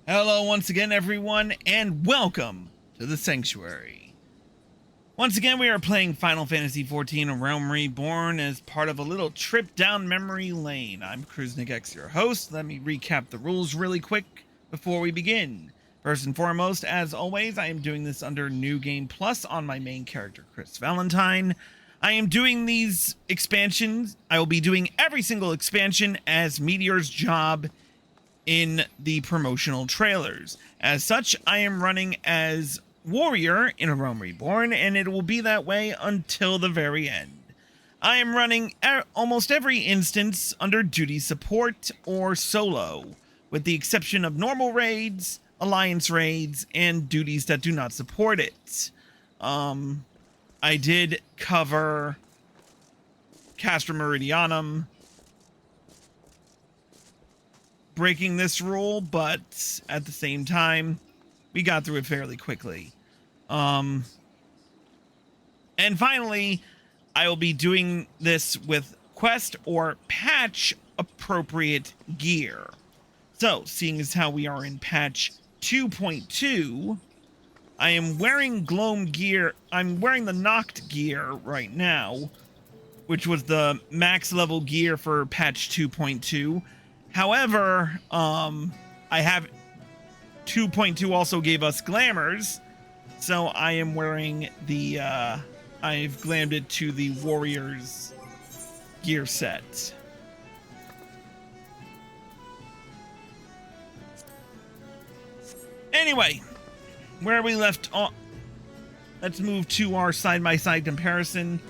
Hello once again, everyone, and welcome to the Sanctuary. Once again, we are playing Final Fantasy XIV Realm Reborn as part of a little trip down memory lane. I'm KruznikX, your host. Let me recap the rules really quick before we begin. First and foremost, as always, I am doing this under New Game Plus on my main character, Chris Valentine. I am doing these expansions. I will be doing every single expansion as Meteor's job in the promotional trailers. As such, I am running as Warrior in a Realm Reborn, and it will be that way until the very end. I am running almost every instance under duty support or solo, with the exception of normal raids, alliance raids, and duties that do not support it. I did cover Castra Meridianum, breaking this rule, but at the same time, we got through it fairly quickly. And finally, I will be doing this with quest or patch appropriate gear. So, seeing as how we are in patch 2.2, I am wearing Gloam gear. I'm wearing the Noct gear right now, which was the max level gear for patch 2.2. However, I have 2.2 also gave us glamours, so I am wearing the, I've glammed it to the Warriors gear set. Anyway, where we left off, let's move to our side-by-side comparison.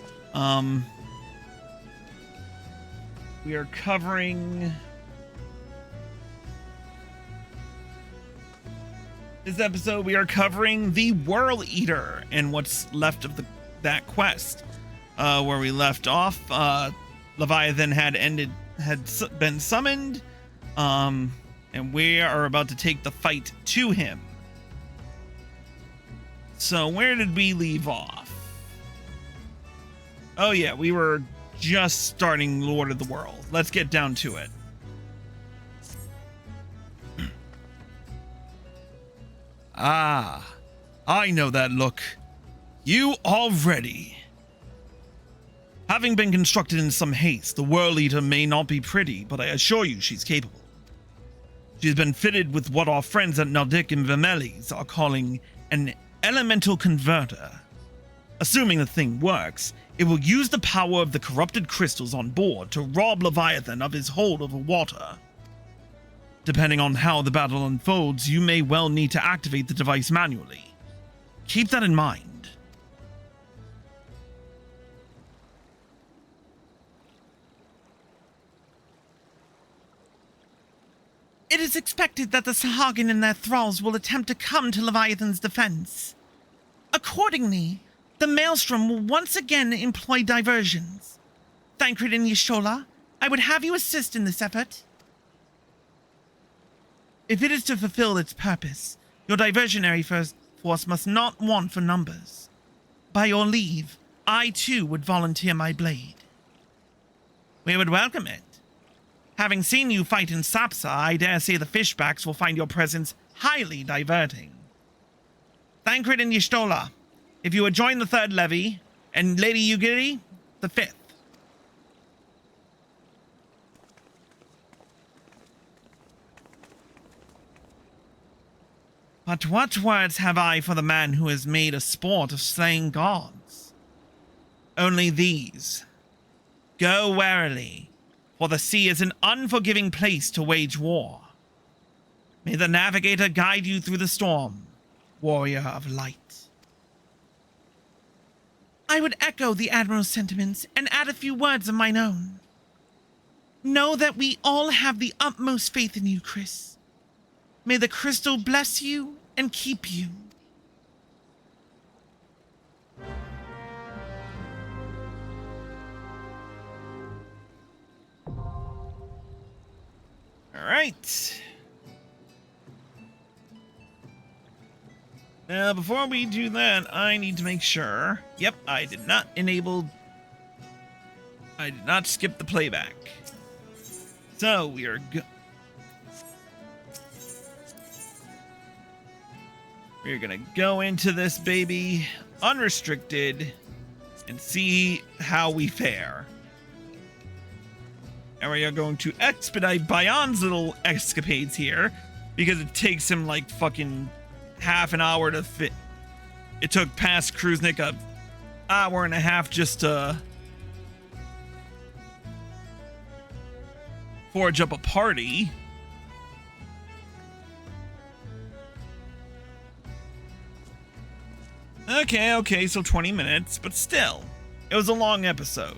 We are covering... This episode, we are covering the World Eater and what's left of that quest. Where we left off, Leviathan had been summoned, and we are about to take the fight to him. So where did we leave off? Oh yeah, we were just starting Lord of the World. Let's get down to it. Ah, I know that look. You already. Having been constructed in some haste, the World Eater may not be pretty, but I assure you she's capable. She's been fitted with what our friends at Naldic and Vermelis are calling an elemental converter. Assuming the thing works, it will use the power of the corrupted crystals on board to rob Leviathan of his hold over water. Depending on how the battle unfolds, you may well need to activate the device manually. Keep that in mind. It is expected that the Sahagin and their thralls will attempt to come to Leviathan's defense. Accordingly, the Maelstrom will once again employ diversions. Thancred and Y'shtola, I would have you assist in this effort. If it is to fulfill its purpose, your diversionary force must not want for numbers. By your leave, I too would volunteer my blade. We would welcome it. Having seen you fight in Sapsa, I dare say the fishbacks will find your presence highly diverting. Thancred and Y'shtola, if you would join the third levy, and Lady Yugiri, the fifth. But what words have I for the man who has made a sport of slaying gods? Only these. Go warily, for the sea is an unforgiving place to wage war. May the navigator guide you through the storm, warrior of light. I would echo the Admiral's sentiments and add a few words of mine own. Know that we all have the utmost faith in you, Chris. May the crystal bless you and keep you. All right. Now, before we do that, I need to make sure. Yep, I did not skip the playback. So we are good. We're gonna go into this baby unrestricted and see how we fare. And we are going to expedite Bayon's little escapades here because it takes him like fucking half an hour to fit. It took past Kruznik a hour and a half just to forge up a party. Okay, so 20 minutes, but still, it was a long episode.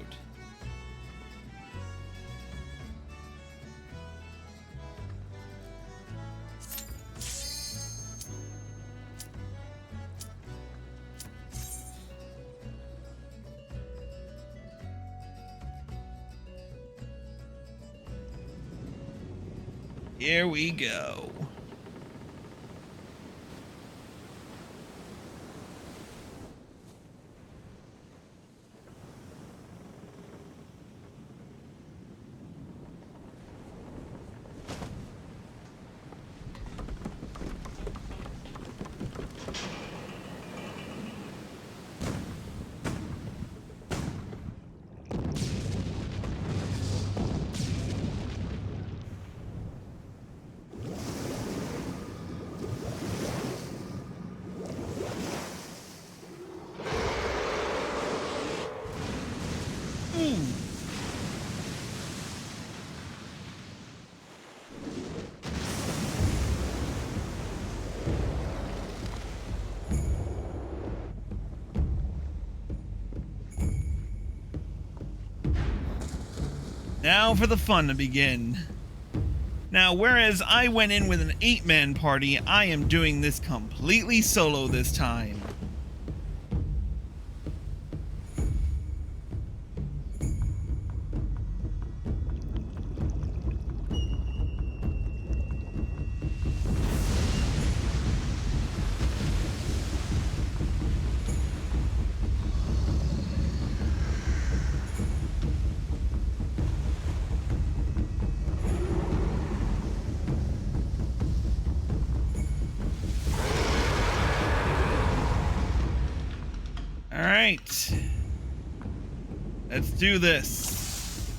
Here we go. Now for the fun to begin. Now, whereas I went in with an 8-man party, I am doing this completely solo this time. Alright. Let's do this.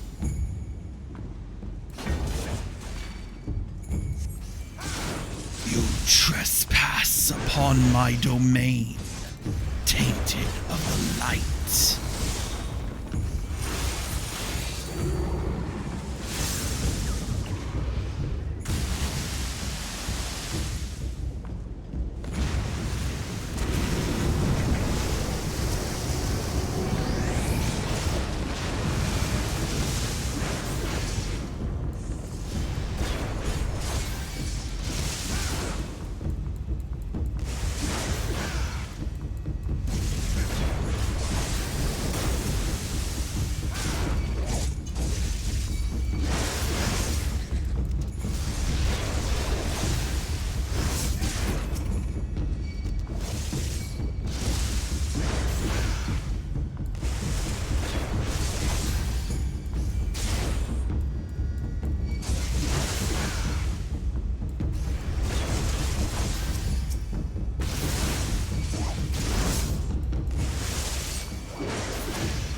You trespass upon my domain, tainted of the light.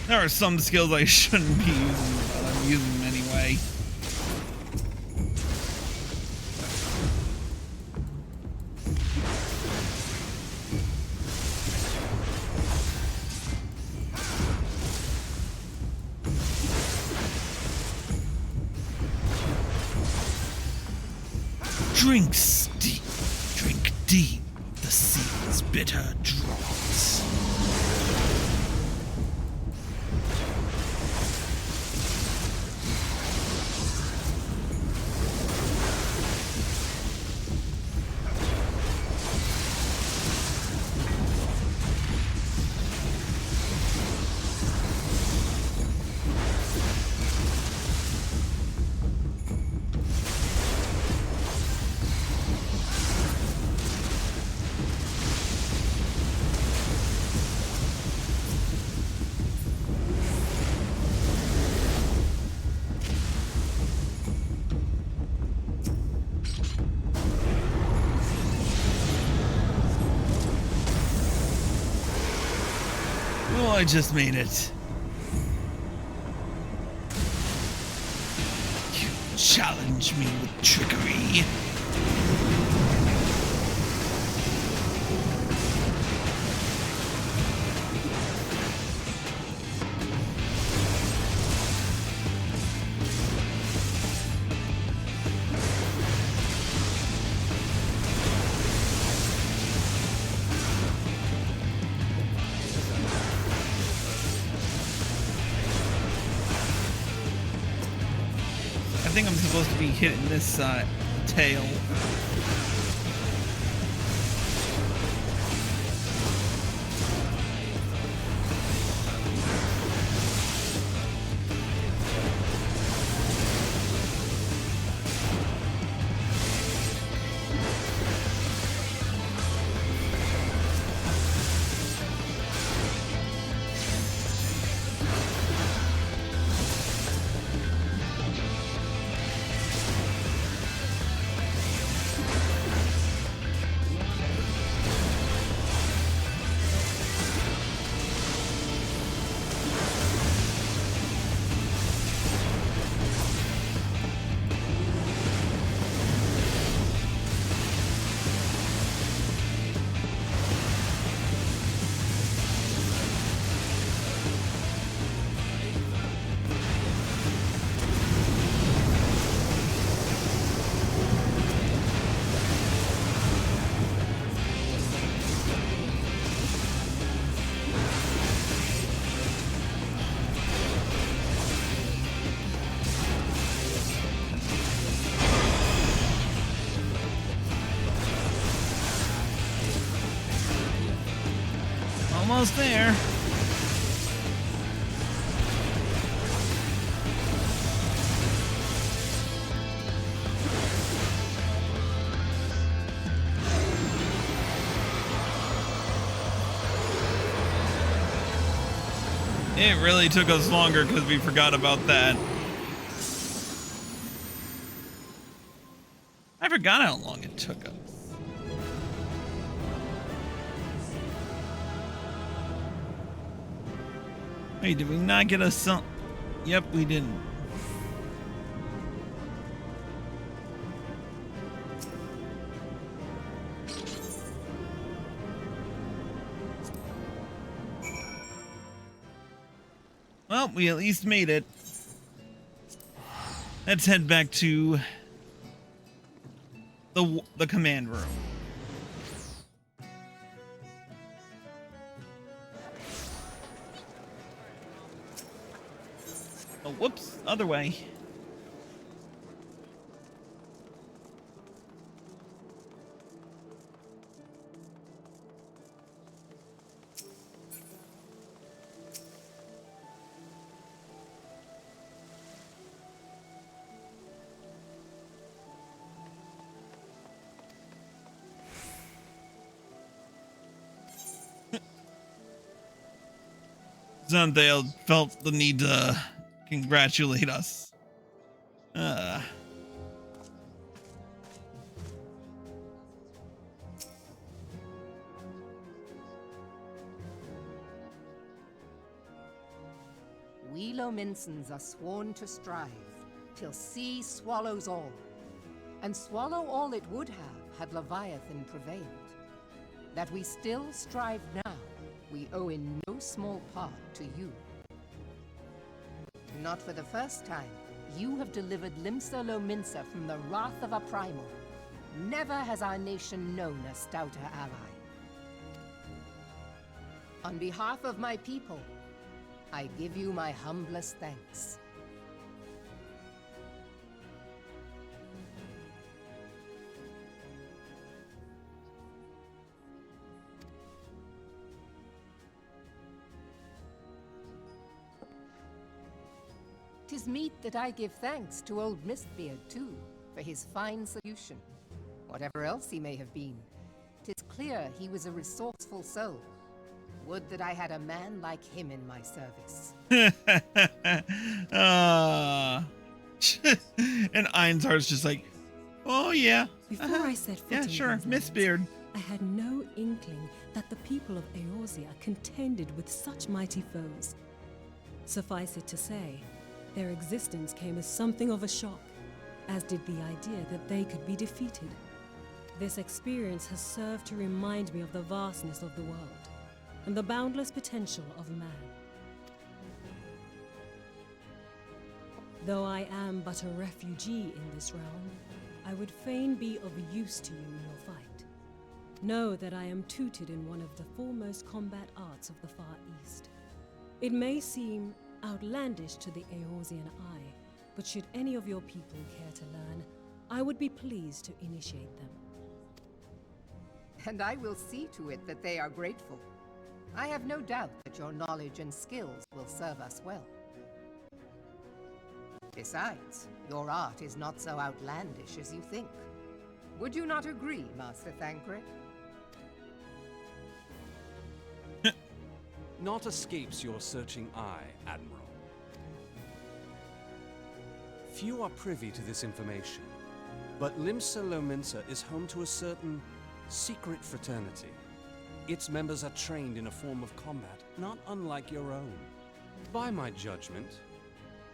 There are some skills I shouldn't be using, but I'm using them anyway. Drink deep of the sea's bitter draughts. I just made it. You challenge me with trickery. I think I'm supposed to be hitting this tail. Almost there. It really took us longer because we forgot about that. I forgot how long it took us. Wait, did we not get a some? Yep, we didn't. Well, we at least made it. Let's head back to the command room. Oh, whoops, other way. Zandale felt the need to congratulate us. We Lominsons are sworn to strive, till sea swallows all. And swallow all it would have had Leviathan prevailed. That we still strive now, we owe in no small part to you. Not for the first time, you have delivered Limsa Lominsa from the wrath of a primal. Never has our nation known a stouter ally. On behalf of my people, I give you my humblest thanks. Tis meet that I give thanks to old Mistbeard, too, for his fine solution. Whatever else he may have been, tis clear he was a resourceful soul. Would that I had a man like him in my service. And Einzar's just like, oh yeah. Before I set foot yeah, in sure, these Miss lands, Beard. I had no inkling that the people of Eorzea contended with such mighty foes. Suffice it to say, their existence came as something of a shock, as did the idea that they could be defeated. This experience has served to remind me of the vastness of the world, and the boundless potential of man. Though I am but a refugee in this realm, I would fain be of use to you in your fight. Know that I am tutored in one of the foremost combat arts of the Far East. It may seem outlandish to the Eorzean eye, but should any of your people care to learn, I would be pleased to initiate them. And I will see to it that they are grateful. I have no doubt that your knowledge and skills will serve us well. Besides, your art is not so outlandish as you think. Would you not agree, Master Thancred? Naught escapes your searching eye, Admiral. Few are privy to this information, but Limsa Lominsa is home to a certain secret fraternity. Its members are trained in a form of combat not unlike your own. By my judgment,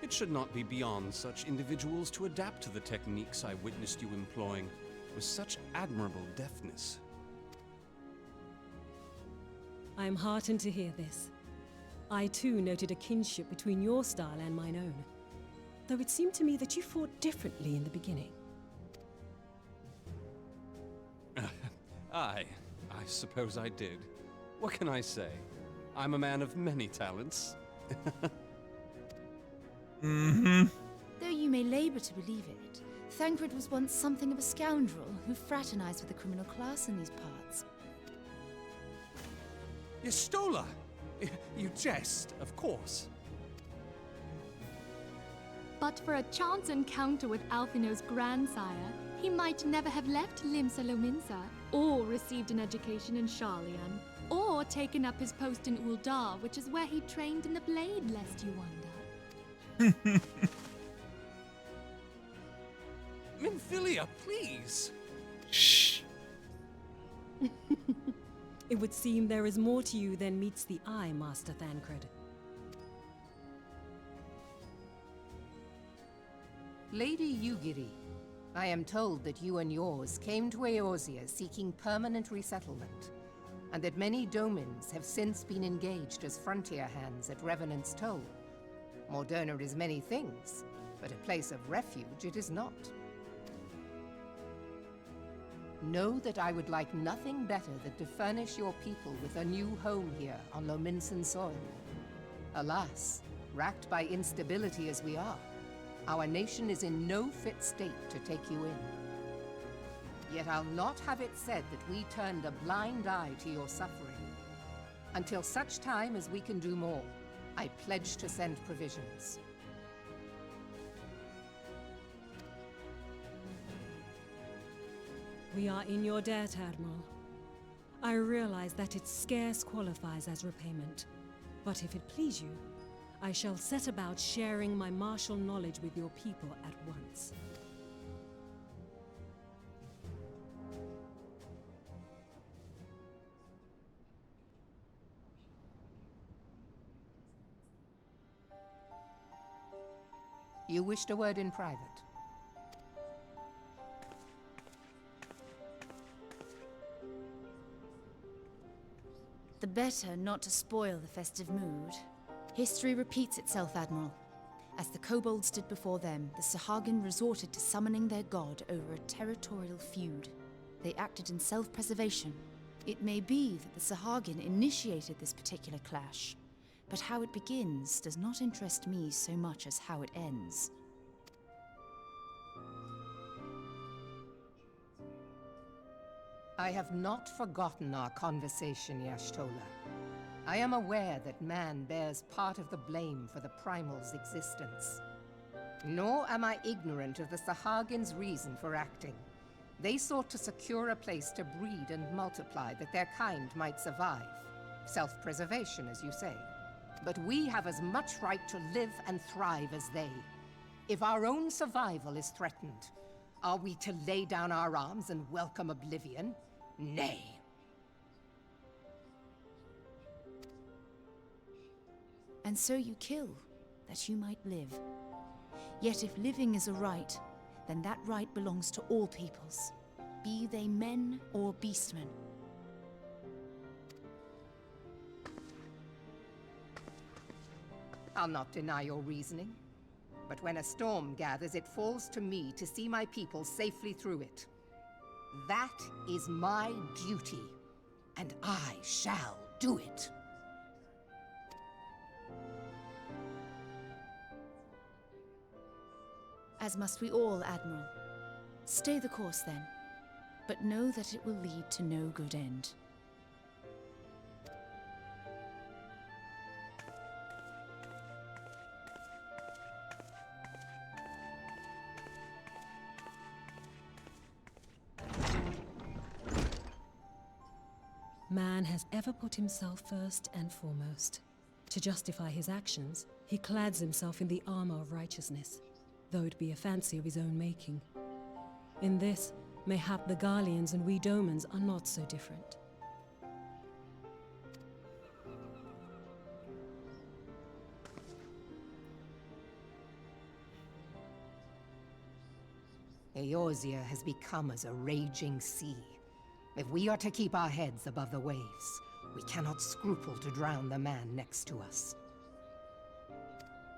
it should not be beyond such individuals to adapt to the techniques I witnessed you employing with such admirable deftness. I am heartened to hear this. I too noted a kinship between your style and mine own, though it seemed to me that you fought differently in the beginning. I suppose I did. What can I say? I'm a man of many talents. Though you may labor to believe it, Thancred was once something of a scoundrel who fraternized with the criminal class in these parts. Yestola! You jest, of course. But for a chance encounter with Alphino's grandsire, he might never have left Limsa Lominsa, or received an education in Sharlayan, or taken up his post in Uldar, which is where he trained in the blade, lest you wonder. Minfilia, please! Shh. It would seem there is more to you than meets the eye, Master Thancred. Lady Yugiri, I am told that you and yours came to Eorzea seeking permanent resettlement, and that many domins have since been engaged as frontier hands at Revenant's Toll. Moderna is many things, but a place of refuge it is not. Know that I would like nothing better than to furnish your people with a new home here on Lominsan soil. Alas, racked by instability as we are, our nation is in no fit state to take you in. Yet I'll not have it said that we turned a blind eye to your suffering. Until such time as we can do more, I pledge to send provisions. We are in your debt, Admiral. I realize that it scarce qualifies as repayment, but if it please you, I shall set about sharing my martial knowledge with your people at once. You wished a word in private. The better not to spoil the festive mood. History repeats itself, Admiral. As the kobolds did before them, the Sahagin resorted to summoning their god over a territorial feud. They acted in self-preservation. It may be that the Sahagin initiated this particular clash, but how it begins does not interest me so much as how it ends. I have not forgotten our conversation, Y'ashtola. I am aware that man bears part of the blame for the Primal's existence. Nor am I ignorant of the Sahagin's reason for acting. They sought to secure a place to breed and multiply that their kind might survive. Self-preservation, as you say. But we have as much right to live and thrive as they. If our own survival is threatened, are we to lay down our arms and welcome oblivion? Nay. And so you kill, that you might live. Yet if living is a right, then that right belongs to all peoples, be they men or beastmen. I'll not deny your reasoning. But when a storm gathers, it falls to me to see my people safely through it. That is my duty, and I shall do it. As must we all, Admiral. Stay the course then, but know that it will lead to no good end. Man has ever put himself first and foremost. To justify his actions, he clads himself in the armor of righteousness, though it be a fancy of his own making. In this, mayhap the Garleans and we Domans are not so different. Eorzea has become as a raging sea. If we are to keep our heads above the waves, we cannot scruple to drown the man next to us.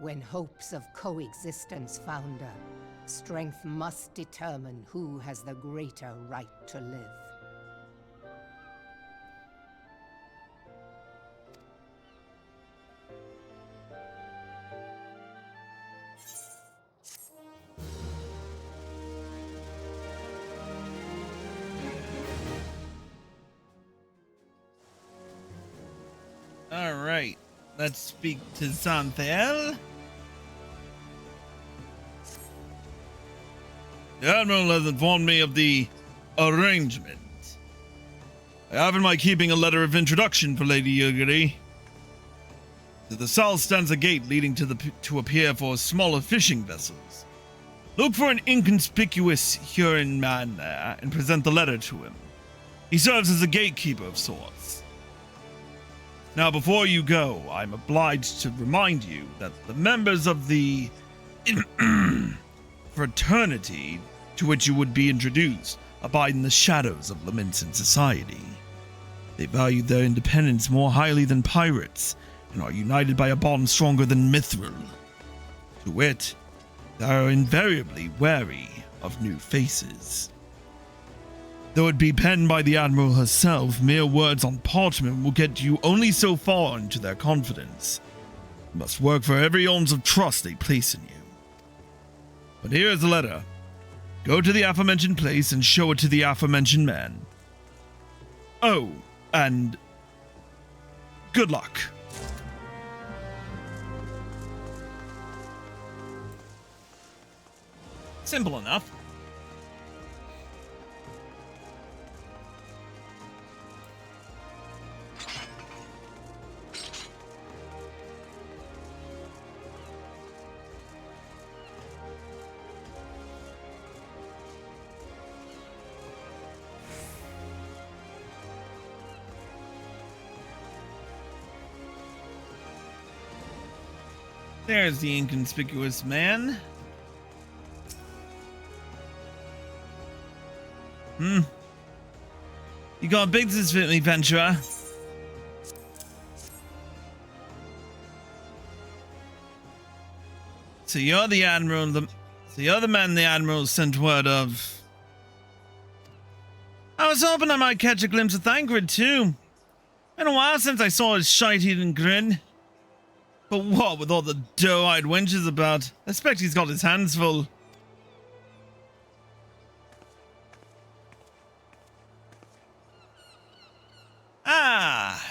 When hopes of coexistence founder, strength must determine who has the greater right to live. All right, let's speak to Xanthael. The Admiral has informed me of the arrangement. I have in my keeping a letter of introduction for Lady Yugiri. To the south stands a gate leading to a pier for smaller fishing vessels. Look for an inconspicuous Huron man there and present the letter to him. He serves as a gatekeeper of sorts. Now, before you go, I'm obliged to remind you that the members of the fraternity to which you would be introduced abide in the shadows of Leviathan society. They value their independence more highly than pirates and are united by a bond stronger than mithril. To wit, they are invariably wary of new faces. Though it be penned by the Admiral herself, mere words on parchment will get you only so far into their confidence. You must work for every ounce of trust they place in you. But here is the letter. Go to the aforementioned place and show it to the aforementioned man. Oh, and good luck. Simple enough. There's the inconspicuous man. You got business with me, Venturer. So you're the Admiral, so you're the man the Admiral sent word of. I was hoping I might catch a glimpse of Thancred too. Been a while since I saw his shite-eating grin. But what with all the doe-eyed wenches about? I expect he's got his hands full. Ah,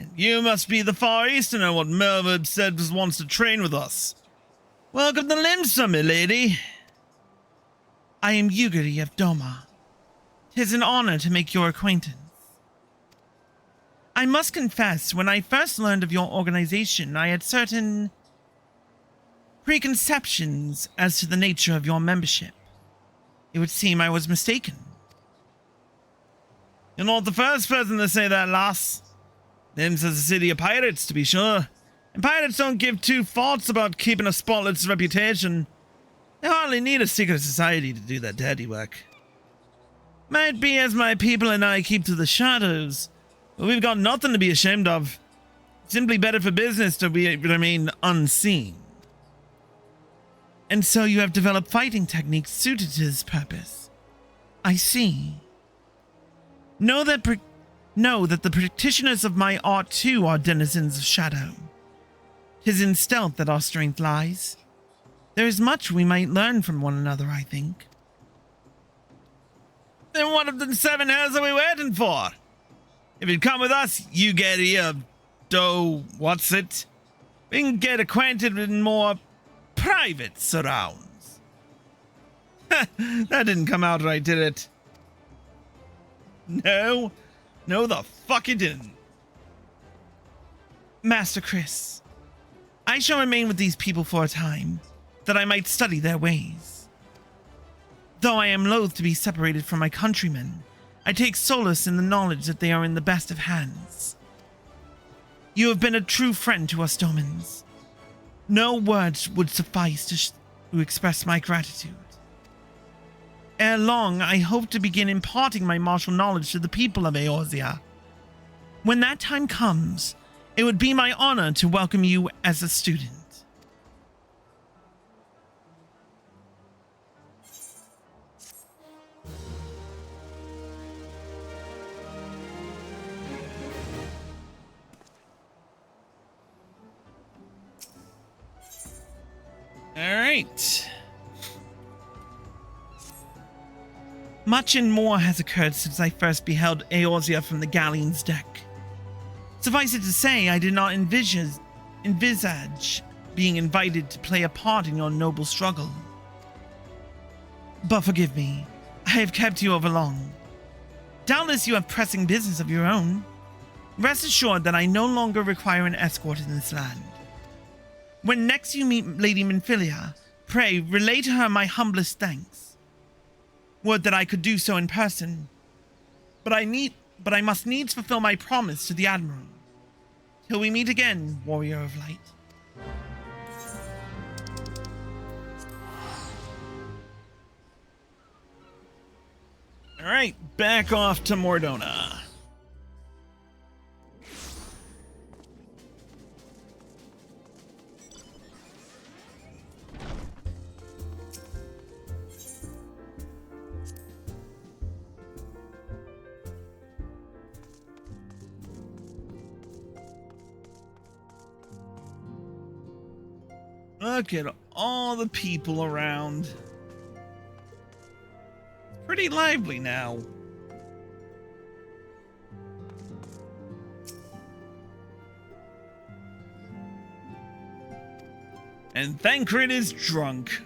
and you must be the Far Easterner what Melvin said wants to train with us. Welcome to Limsa, milady. I am Yugiri of Doma. 'Tis an honor to make your acquaintance. I must confess, when I first learned of your organization, I had certain preconceptions as to the nature of your membership. It would seem I was mistaken. You're not the first person to say that, lass. Them's a city of pirates, to be sure. And pirates don't give two thoughts about keeping a spotless reputation. They hardly need a secret society to do their dirty work. Might be as my people and I keep to the shadows, but we've got nothing to be ashamed of. Simply better for business to remain unseen. And so you have developed fighting techniques suited to this purpose. I see. Know that the practitioners of my art too are denizens of shadow. 'Tis in stealth that our strength lies. There is much we might learn from one another, I think. Then what of the 7 hells are we waiting for? If you come with us, you get here, what's it? We can get acquainted with more private surrounds. That didn't come out right, did it? No, the fuck it didn't. Master Chris, I shall remain with these people for a time, that I might study their ways. Though I am loath to be separated from my countrymen, I take solace in the knowledge that they are in the best of hands. You have been a true friend to us Domans. No words would suffice to express my gratitude. Ere long, I hope to begin imparting my martial knowledge to the people of Eorzea. When that time comes, it would be my honor to welcome you as a student. All right. Much and more has occurred since I first beheld Eorzea from the galleon's deck. Suffice it to say, I did not envisage being invited to play a part in your noble struggle. But forgive me, I have kept you over long. Doubtless you have pressing business of your own. Rest assured that I no longer require an escort in this land. When next you meet Lady Minfilia, pray relay to her my humblest thanks. Would that I could do so in person, but I must needs fulfill my promise to the Admiral. Till we meet again, Warrior of Light. All right, back off to Mordona. Look at all the people around. Pretty lively now. And Thancred is drunk.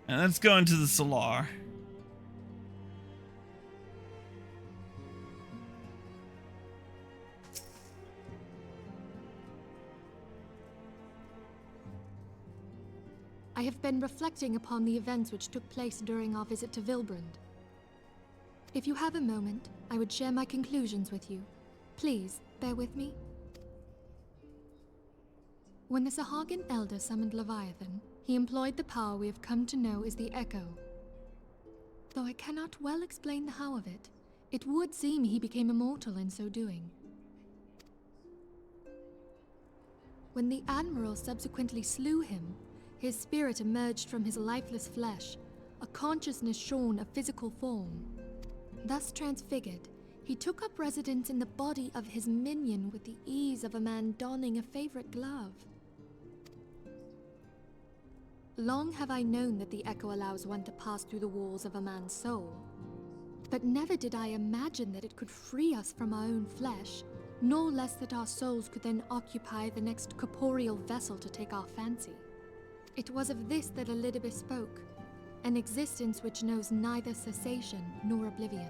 And let's go into the Solar. I have been reflecting upon the events which took place during our visit to Vilbrand. If you have a moment, I would share my conclusions with you. Please, bear with me. When the Sahagin Elder summoned Leviathan, he employed the power we have come to know as the Echo. Though I cannot well explain the how of it, it would seem he became immortal in so doing. When the Admiral subsequently slew him, his spirit emerged from his lifeless flesh, a consciousness shorn of physical form. Thus transfigured, he took up residence in the body of his minion with the ease of a man donning a favorite glove. Long have I known that the Echo allows one to pass through the walls of a man's soul, but never did I imagine that it could free us from our own flesh, nor less that our souls could then occupy the next corporeal vessel to take our fancy. It was of this that Elidibus spoke, an existence which knows neither cessation nor oblivion.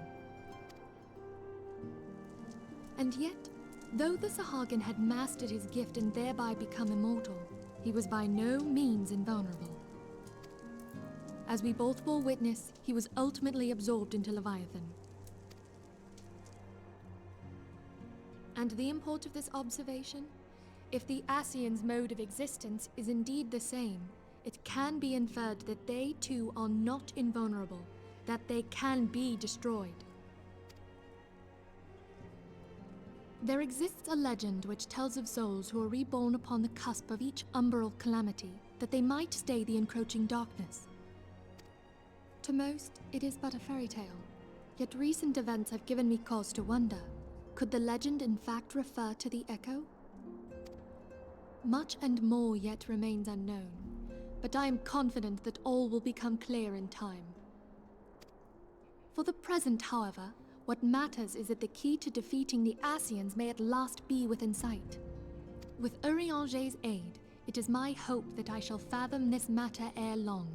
And yet, though the Sahagin had mastered his gift and thereby become immortal, he was by no means invulnerable. As we both bore witness, he was ultimately absorbed into Leviathan. And the import of this observation? If the Ascians' mode of existence is indeed the same, it can be inferred that they too are not invulnerable, that they can be destroyed. There exists a legend which tells of souls who are reborn upon the cusp of each umbral calamity, that they might stay the encroaching darkness. To most, it is but a fairy tale, yet recent events have given me cause to wonder, could the legend in fact refer to the Echo? Much and more yet remains unknown, but I am confident that all will become clear in time. For the present, however, what matters is that the key to defeating the Ascians may at last be within sight. With Urianger's aid, it is my hope that I shall fathom this matter ere long.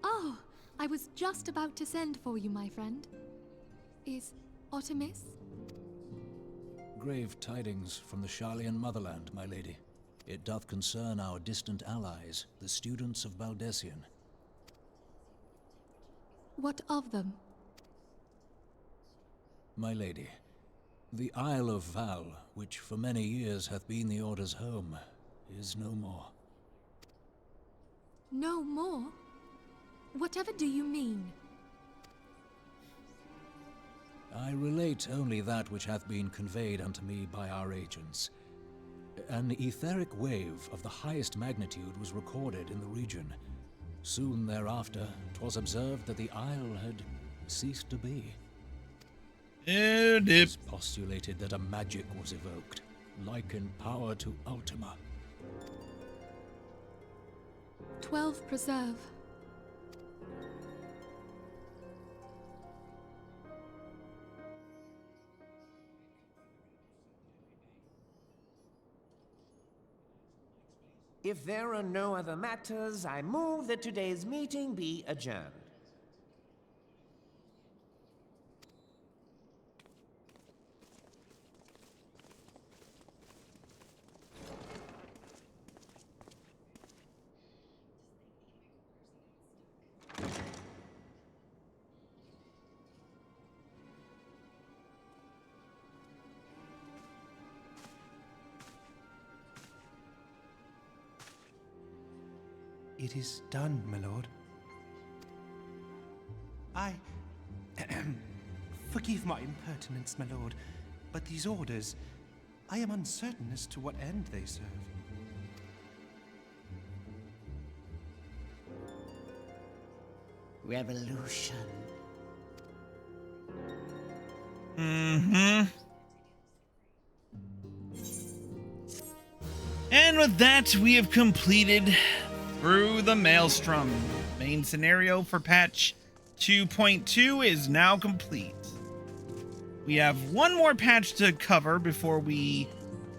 Oh, I was just about to send for you, my friend. Is aught amiss? Grave tidings from the Sharlayan motherland, my lady. It doth concern our distant allies, the students of Baldessian. What of them? My lady, the Isle of Val, which for many years hath been the Order's home, is no more. No more? Whatever do you mean? I relate only that which hath been conveyed unto me by our agents. An etheric wave of the highest magnitude was recorded in the region. Soon thereafter, 'twas observed that the isle had ceased to be. And It was postulated that a magic was evoked, like in power to Ultima. 12 preserve. If there are no other matters, I move that today's meeting be adjourned. It is done, my lord. I... Forgive my impertinence, my lord, but these orders, I am uncertain as to what end they serve. Revolution. And with that, we have completed Through the Maelstrom. Main scenario for patch 2.2 is now complete. We have one more patch to cover before we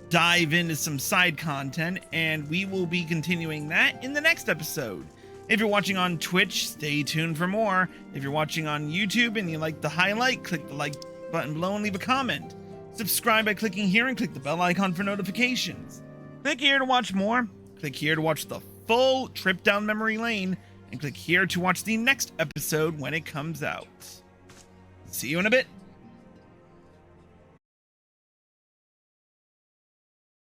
dive into some side content, and we will be continuing that in the next episode. If you're watching on Twitch, stay tuned for more. If you're watching on YouTube and you like the highlight, click the like button below and leave a comment. Subscribe by clicking here and click the bell icon for notifications. Click here to watch more. Click here to watch the full trip down memory lane, and click here to watch the next episode when it comes out. See you in a bit.